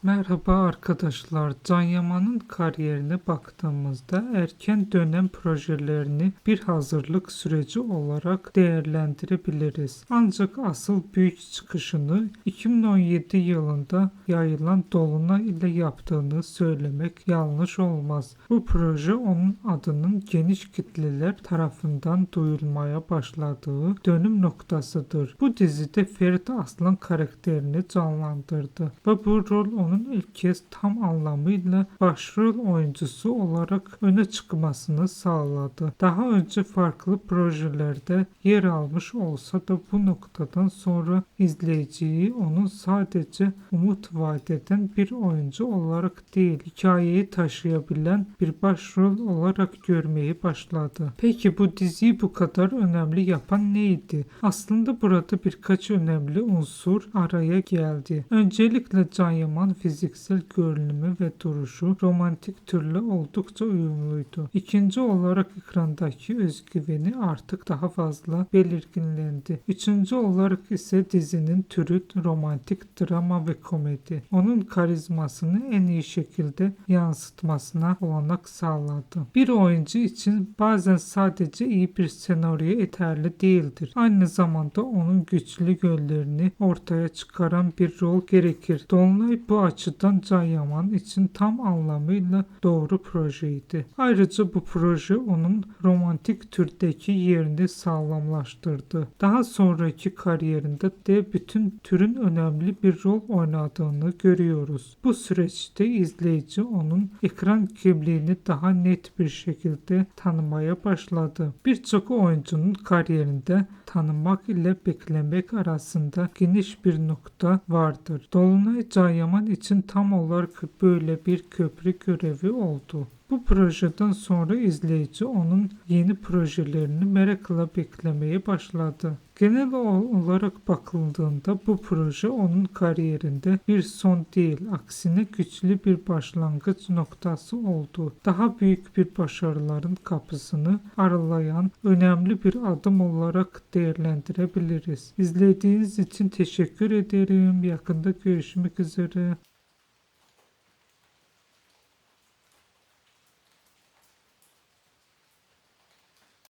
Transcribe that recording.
Merhaba arkadaşlar. Can Yaman'ın kariyerine baktığımızda erken dönem projelerini bir hazırlık süreci olarak değerlendirebiliriz. Ancak asıl büyük çıkışını 2017 yılında yayılan Dolunay ile yaptığını söylemek yanlış olmaz. Bu proje onun adının geniş kitleler tarafından duyulmaya başladığı dönüm noktasıdır. Bu dizide Ferit Aslan karakterini canlandırdı ve bu rol onun ilk kez tam anlamıyla başrol oyuncusu olarak öne çıkmasını sağladı. Daha önce farklı projelerde yer almış olsa da bu noktadan sonra izleyiciyi onun sadece umut vaat eden bir oyuncu olarak değil, hikayeyi taşıyabilen bir başrol olarak görmeyi başladı. Peki bu diziyi bu kadar önemli yapan neydi? Aslında burada birkaç önemli unsur araya geldi. Öncelikle Can Yaman fiziksel görünümü ve duruşu romantik türle oldukça uyumluydu. İkinci olarak ekrandaki özgüveni artık daha fazla belirginlendi. Üçüncü olarak ise dizinin türü romantik drama ve komedi. Onun karizmasını en iyi şekilde yansıtmasına olanak sağladı. Bir oyuncu için bazen sadece iyi bir senaryo yeterli değildir. Aynı zamanda onun güçlü yönlerini ortaya çıkaran bir rol gerekir. Dolunay bu açıdan Can Yaman için tam anlamıyla doğru projeydi. Ayrıca bu proje onun romantik türdeki yerini sağlamlaştırdı. Daha sonraki kariyerinde de bütün türün önemli bir rol oynadığını görüyoruz. Bu süreçte izleyici onun ekran kimliğini daha net bir şekilde tanımaya başladı. Birçok oyuncunun kariyerinde tanımak ile beklemek arasında geniş bir nokta vardır. Dolunay Can Yaman için tam olarak böyle bir köprü görevi oldu. Bu projeden sonra izleyici onun yeni projelerini merakla beklemeye başladı. Genel olarak bakıldığında bu proje onun kariyerinde bir son değil, aksine güçlü bir başlangıç noktası oldu. Daha büyük bir başarıların kapısını aralayan önemli bir adım olarak değerlendirebiliriz. İzlediğiniz için teşekkür ederim. Yakında görüşmek üzere.